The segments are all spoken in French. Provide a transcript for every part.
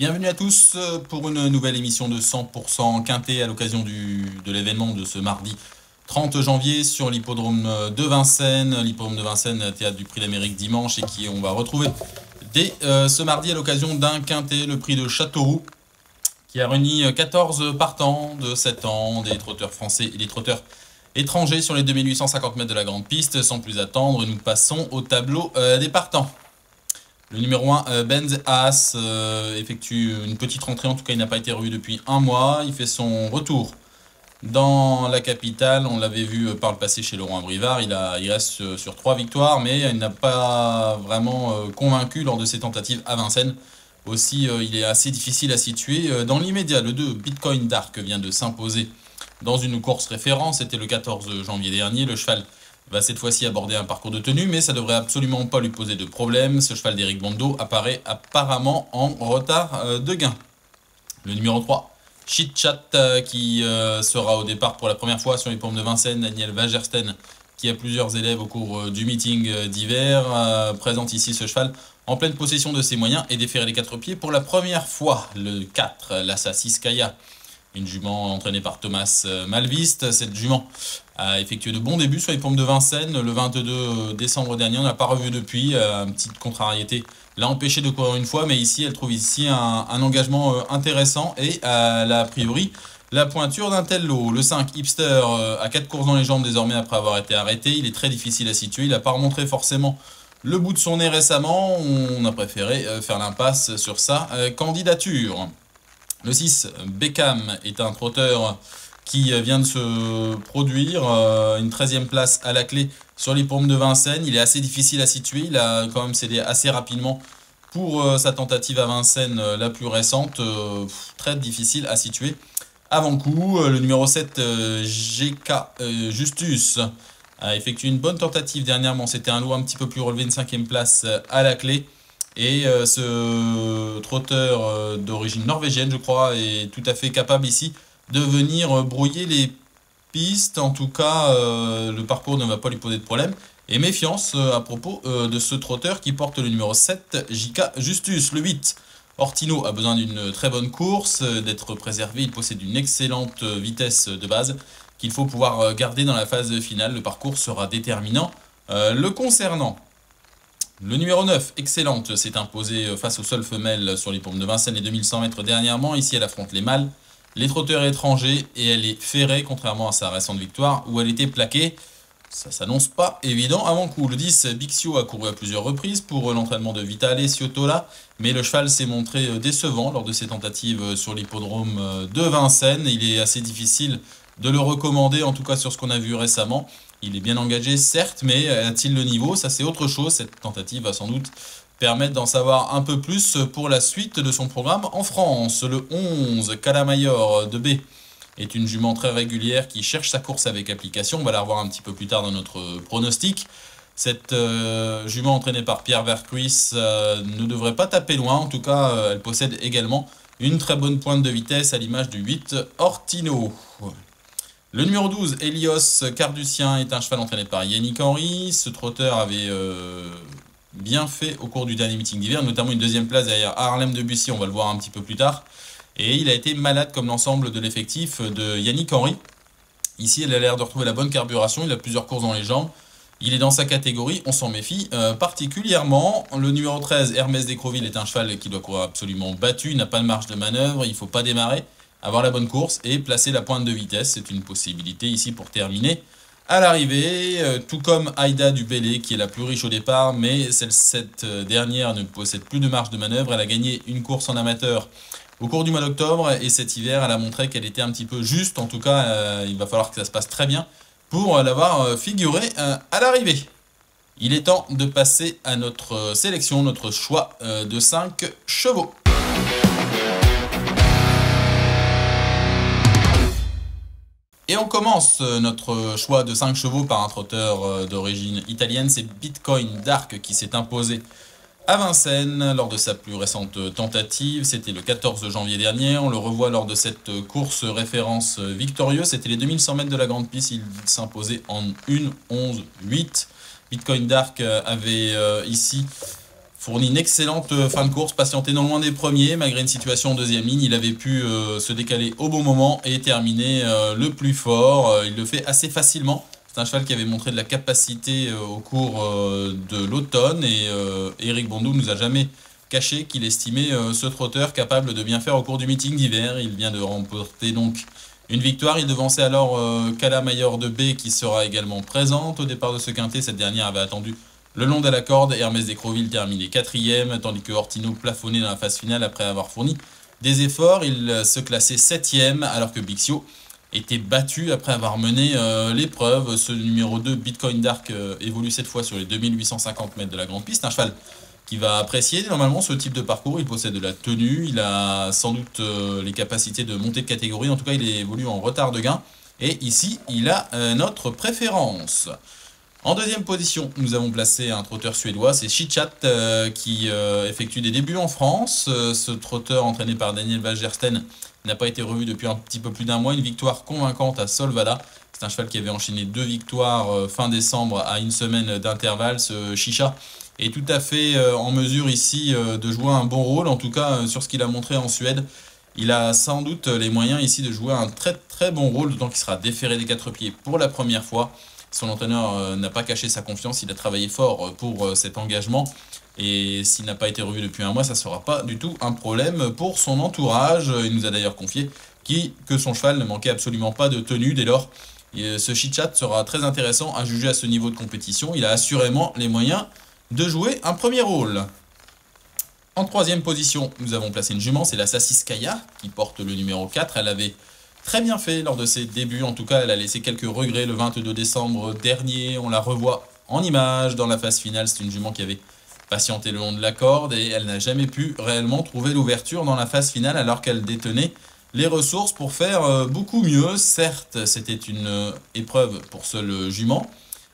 Bienvenue à tous pour une nouvelle émission de 100% Quintet à l'occasion de l'événement de ce mardi 30 janvier sur l'hippodrome de Vincennes. L'hippodrome de Vincennes, théâtre du Prix d'Amérique dimanche, et qui on va retrouver dès ce mardi à l'occasion d'un Quintet, le prix de Châteauroux, qui a réuni 14 partants de 7 ans, des trotteurs français et des trotteurs étrangers sur les 2850 mètres de la grande piste. Sans plus attendre, nous passons au tableau des partants. Le numéro 1, Benz Haas, effectue une petite rentrée, en tout cas il n'a pas été revu depuis un mois. Il fait son retour dans la capitale, on l'avait vu par le passé chez Laurent Abrivard. Il reste sur 3 victoires, mais il n'a pas vraiment convaincu lors de ses tentatives à Vincennes. Aussi, il est assez difficile à situer. Dans l'immédiat, le 2, Bitcoin Dark, vient de s'imposer dans une course référence. C'était le 14 janvier dernier. Le cheval va cette fois-ci aborder un parcours de tenue, mais ça devrait absolument pas lui poser de problème. Ce cheval d'Éric Bondo apparaît apparemment en retard de gain. Le numéro 3, Chit Chat, qui sera au départ pour la première fois sur les pommes de Vincennes. Daniel Wagersten, qui a plusieurs élèves au cours du meeting d'hiver, présente ici ce cheval en pleine possession de ses moyens et déférer les 4 pieds pour la première fois. Le 4, Lassa Siskaya, une jument entraînée par Thomas Malviste. Cette jument a effectué de bons débuts sur les pompes de Vincennes le 22 décembre dernier. On n'a pas revu depuis. Une petite contrariété l'a empêché de courir une fois, mais ici, elle trouve ici un engagement intéressant et a priori la pointure d'un tel lot. Le 5, Hipster, a 4 courses dans les jambes désormais après avoir été arrêté. Il est très difficile à situer. Il n'a pas remontré forcément le bout de son nez récemment. On a préféré faire l'impasse sur sa candidature. Le 6, Beckham, est un trotteur qui vient de se produire, une 13e place à la clé sur les pompes de Vincennes. Il est assez difficile à situer, il a quand même cédé assez rapidement pour sa tentative à Vincennes la plus récente, très difficile à situer. Avant coup, le numéro 7, GK Justus, a effectué une bonne tentative dernièrement. C'était un lot un petit peu plus relevé, une 5e place à la clé. Et ce trotteur d'origine norvégienne, je crois, est tout à fait capable ici de venir brouiller les pistes. En tout cas, le parcours ne va pas lui poser de problème. Et méfiance à propos de ce trotteur qui porte le numéro 7, JK Justus. Le 8, Ortino, a besoin d'une très bonne course, d'être préservé. Il possède une excellente vitesse de base qu'il faut pouvoir garder dans la phase finale. Le parcours sera déterminant le concernant. Le numéro 9, Excellente, s'est imposé face aux seules femelles sur les pompes de Vincennes les 2100 mètres dernièrement. Ici, elle affronte les mâles, les trotteurs étrangers, et elle est ferrée, contrairement à sa récente victoire où elle était plaquée. Ça s'annonce pas évident avant coup. Le 10, Bixio, a couru à plusieurs reprises pour l'entraînement de Vitale Ciotola, mais le cheval s'est montré décevant lors de ses tentatives sur l'hippodrome de Vincennes. Il est assez difficile de le recommander, en tout cas sur ce qu'on a vu récemment. Il est bien engagé, certes, mais a-t-il le niveau? Ça, c'est autre chose. Cette tentative va sans doute permettre d'en savoir un peu plus pour la suite de son programme en France. Le 11, Calamayor de B, est une jument très régulière qui cherche sa course avec application. On va la revoir un petit peu plus tard dans notre pronostic. Cette jument entraînée par Pierre Vercruis ne devrait pas taper loin. En tout cas, elle possède également une très bonne pointe de vitesse à l'image du 8, Ortino. Le numéro 12, Helios Carducien, est un cheval entraîné par Yannick Henry. Ce trotteur avait bien fait au cours du dernier meeting d'hiver, notamment une 2e place derrière Harlem de Bussy, on va le voir un petit peu plus tard. Et il a été malade comme l'ensemble de l'effectif de Yannick Henry. Ici, il a l'air de retrouver la bonne carburation, il a plusieurs courses dans les jambes. Il est dans sa catégorie, on s'en méfie particulièrement. Le numéro 13, Hermès d'Écroville, est un cheval qui doit courir absolument battu, il n'a pas de marge de manœuvre, il ne faut pas démarrer, avoir la bonne course et placer la pointe de vitesse. C'est une possibilité ici pour terminer à l'arrivée, tout comme Aïda du Bellay, qui est la plus riche au départ, mais cette dernière ne possède plus de marge de manœuvre. Elle a gagné une course en amateur au cours du mois d'octobre, et cet hiver, elle a montré qu'elle était un petit peu juste. En tout cas, il va falloir que ça se passe très bien pour l'avoir figuré à l'arrivée. Il est temps de passer à notre sélection, notre choix de 5 chevaux. Et on commence notre choix de 5 chevaux par un trotteur d'origine italienne. C'est Bitcoin Dark qui s'est imposé à Vincennes lors de sa plus récente tentative. C'était le 14 janvier dernier. On le revoit lors de cette course référence victorieuse. C'était les 2100 mètres de la grande piste. Il s'imposait en 1-11-8. Bitcoin Dark avait ici fourni une excellente fin de course, patienté non loin des premiers, malgré une situation en deuxième ligne. Il avait pu se décaler au bon moment et terminer le plus fort. Il le fait assez facilement. C'est un cheval qui avait montré de la capacité au cours de l'automne et Eric Bondou nous a jamais caché qu'il estimait ce trotteur capable de bien faire au cours du meeting d'hiver. Il vient de remporter donc une victoire. Il devançait alors Kala Mayor de B qui sera également présente au départ de ce quintet. Cette dernière avait attendu le long de la corde. Hermès d'Écroville terminé 4e, tandis que Hortino plafonnait dans la phase finale après avoir fourni des efforts. Il se classait 7e, alors que Bixio était battu après avoir mené l'épreuve. Ce numéro 2, Bitcoin Dark, évolue cette fois sur les 2850 mètres de la grande piste. Un cheval qui va apprécier normalement ce type de parcours. Il possède de la tenue, il a sans doute les capacités de monter de catégorie. En tout cas, il évolue en retard de gain. Et ici, il a notre préférence. En deuxième position, nous avons placé un trotteur suédois, c'est Chichat qui effectue des débuts en France. Ce trotteur entraîné par Daniel Wagersten n'a pas été revu depuis un petit peu plus d'un mois. Une victoire convaincante à Solvala. C'est un cheval qui avait enchaîné 2 victoires fin décembre à une semaine d'intervalle. Ce Chicha est tout à fait en mesure ici de jouer un bon rôle, en tout cas sur ce qu'il a montré en Suède. Il a sans doute les moyens ici de jouer un très très bon rôle, d'autant qu'il sera déféré des 4 pieds pour la première fois. Son entraîneur n'a pas caché sa confiance, il a travaillé fort pour cet engagement. Et s'il n'a pas été revu depuis un mois, ça ne sera pas du tout un problème pour son entourage. Il nous a d'ailleurs confié que son cheval ne manquait absolument pas de tenue. Dès lors, ce Chichat sera très intéressant à juger à ce niveau de compétition. Il a assurément les moyens de jouer un premier rôle. En troisième position, nous avons placé une jument, c'est la Sassiskaya qui porte le numéro 4. Elle avait très bien fait lors de ses débuts, en tout cas elle a laissé quelques regrets le 22 décembre dernier. On la revoit en image dans la phase finale, c'est une jument qui avait patienté le long de la corde et elle n'a jamais pu réellement trouver l'ouverture dans la phase finale alors qu'elle détenait les ressources pour faire beaucoup mieux. Certes, c'était une épreuve pour seule jument,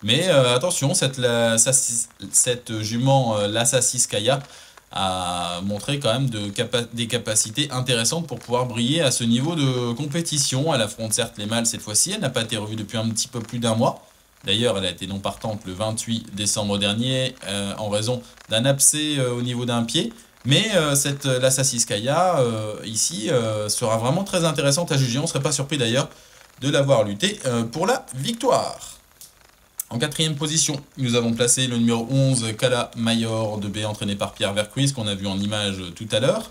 mais attention, cette jument, la Sassiskaya, a montré quand même des capacités intéressantes pour pouvoir briller à ce niveau de compétition. Elle affronte certes les mâles cette fois-ci, elle n'a pas été revue depuis un petit peu plus d'un mois. D'ailleurs, elle a été non partante le 28 décembre dernier en raison d'un abcès au niveau d'un pied. Mais la Sassiskaya, ici, sera vraiment très intéressante à juger. On ne serait pas surpris d'ailleurs de l'avoir lutter pour la victoire. En quatrième position, nous avons placé le numéro 11, Kala Mayor de B, entraîné par Pierre Vercruis, qu'on a vu en image tout à l'heure,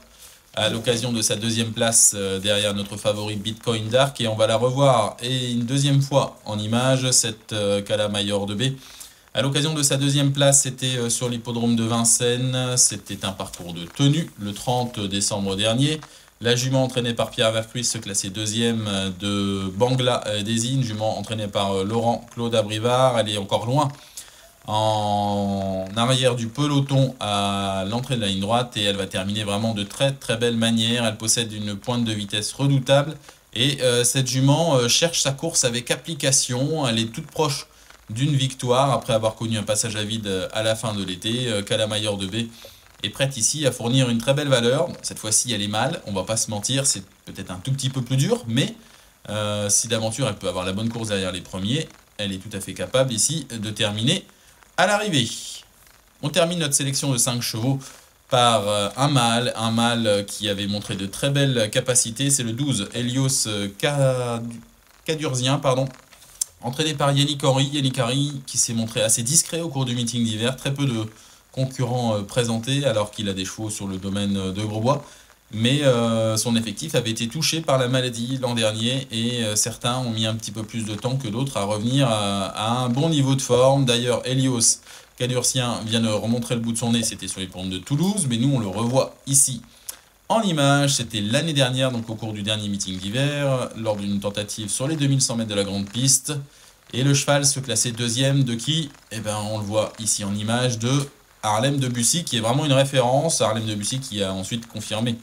à l'occasion de sa deuxième place derrière notre favori Bitcoin Dark. Et on va la revoir et une deuxième fois en image, cette Kala Mayor de B. À l'occasion de sa deuxième place, c'était sur l'hippodrome de Vincennes. C'était un parcours de tenue le 30 décembre dernier. La jument entraînée par Pierre Vercruis se classait deuxième de Bangla Desi, jument entraînée par Laurent Claude Abrivard. Elle est encore loin en arrière du peloton à l'entrée de la ligne droite et elle va terminer vraiment de très très belle manière. Elle possède une pointe de vitesse redoutable et cette jument cherche sa course avec application. Elle est toute proche d'une victoire après avoir connu un passage à vide à la fin de l'été. Kala Mayor de B est prête ici à fournir une très belle valeur. Cette fois-ci, elle est mâle, on va pas se mentir, c'est peut-être un tout petit peu plus dur, mais si d'aventure elle peut avoir la bonne course derrière les premiers, elle est tout à fait capable ici de terminer à l'arrivée. On termine notre sélection de 5 chevaux par un mâle qui avait montré de très belles capacités, c'est le 12, Helios Cadurzien, entraîné par Yannick Henry qui s'est montré assez discret au cours du meeting d'hiver, très peu de concurrent présenté alors qu'il a des chevaux sur le domaine de Grosbois, mais son effectif avait été touché par la maladie l'an dernier et certains ont mis un petit peu plus de temps que d'autres à revenir à un bon niveau de forme. D'ailleurs, Helios Cadurcien vient de remontrer le bout de son nez, c'était sur les pentes de Toulouse, mais nous on le revoit ici en image. C'était l'année dernière, donc au cours du dernier meeting d'hiver, lors d'une tentative sur les 2100 mètres de la grande piste. Et le cheval se classait deuxième de qui? Eh ben, on le voit ici en image de Harlem Debussy, qui est vraiment une référence. Harlem Debussy qui a ensuite confirmé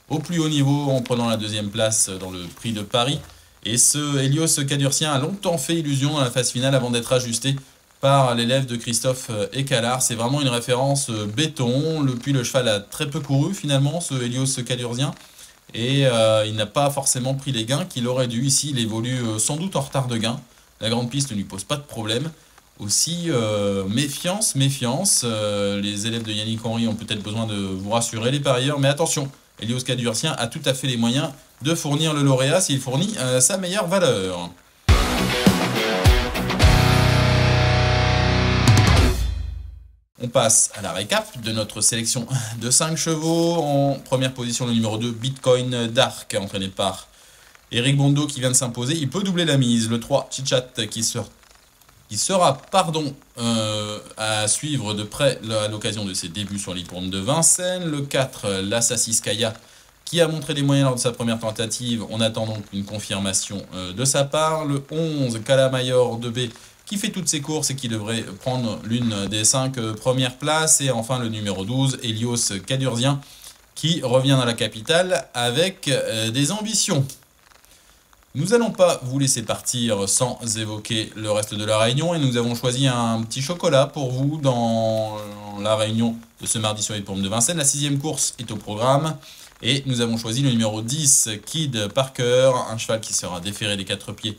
au plus haut niveau en prenant la deuxième place dans le prix de Paris. Et ce Helios Cadurcien a longtemps fait illusion dans la phase finale avant d'être ajusté par l'élève de Christophe Écalard. C'est vraiment une référence béton. Puis le cheval a très peu couru finalement, ce Helios Cadurcien. Et il n'a pas forcément pris les gains qu'il aurait dû. Ici, il évolue sans doute en retard de gain. La grande piste ne lui pose pas de problème. aussi, méfiance. Les élèves de Yannick Henry ont peut-être besoin de vous rassurer, les parieurs, mais attention, Helios Cadurcien a tout à fait les moyens de fournir le lauréat s'il fournit sa meilleure valeur. On passe à la récap de notre sélection de 5 chevaux. En première position, le numéro 2, Bitcoin Dark, entraîné par Eric Bondo qui vient de s'imposer. Il peut doubler la mise. Le 3, Chichat qui sera à suivre de près à l'occasion de ses débuts sur l'hippodrome de Vincennes. Le 4, l'Assasiskaya, qui a montré des moyens lors de sa première tentative. On attend donc une confirmation de sa part. Le 11, Calamayor 2B, qui fait toutes ses courses et qui devrait prendre l'une des 5 premières places. Et enfin le numéro 12, Helios Cadurcien, qui revient dans la capitale avec des ambitions. Nous n'allons pas vous laisser partir sans évoquer le reste de la réunion et nous avons choisi un petit chocolat pour vous dans la réunion de ce mardi sur l'hippodrome de Vincennes. La 6e course est au programme et nous avons choisi le numéro 10, Kid Parker, un cheval qui sera déféré des 4 pieds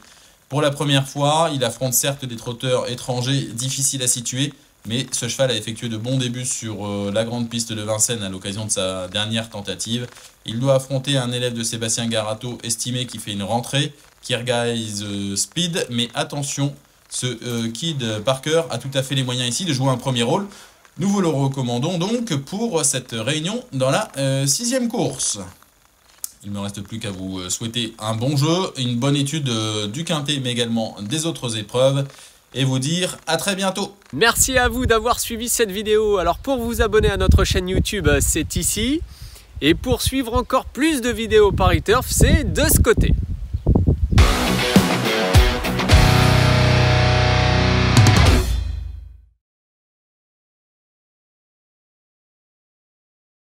pour la première fois. Il affronte certes des trotteurs étrangers difficiles à situer, mais ce cheval a effectué de bons débuts sur la grande piste de Vincennes à l'occasion de sa dernière tentative. Il doit affronter un élève de Sébastien Garato estimé qui fait une rentrée, Kyrgyz Speed, mais attention, ce Kid Parker a tout à fait les moyens ici de jouer un premier rôle. Nous vous le recommandons donc pour cette réunion dans la 6e course. Il ne me reste plus qu'à vous souhaiter un bon jeu, une bonne étude du quintet, mais également des autres épreuves, et vous dire à très bientôt. Merci à vous d'avoir suivi cette vidéo. Alors pour vous abonner à notre chaîne YouTube, c'est ici. Et pour suivre encore plus de vidéos Paris Turf, c'est de ce côté.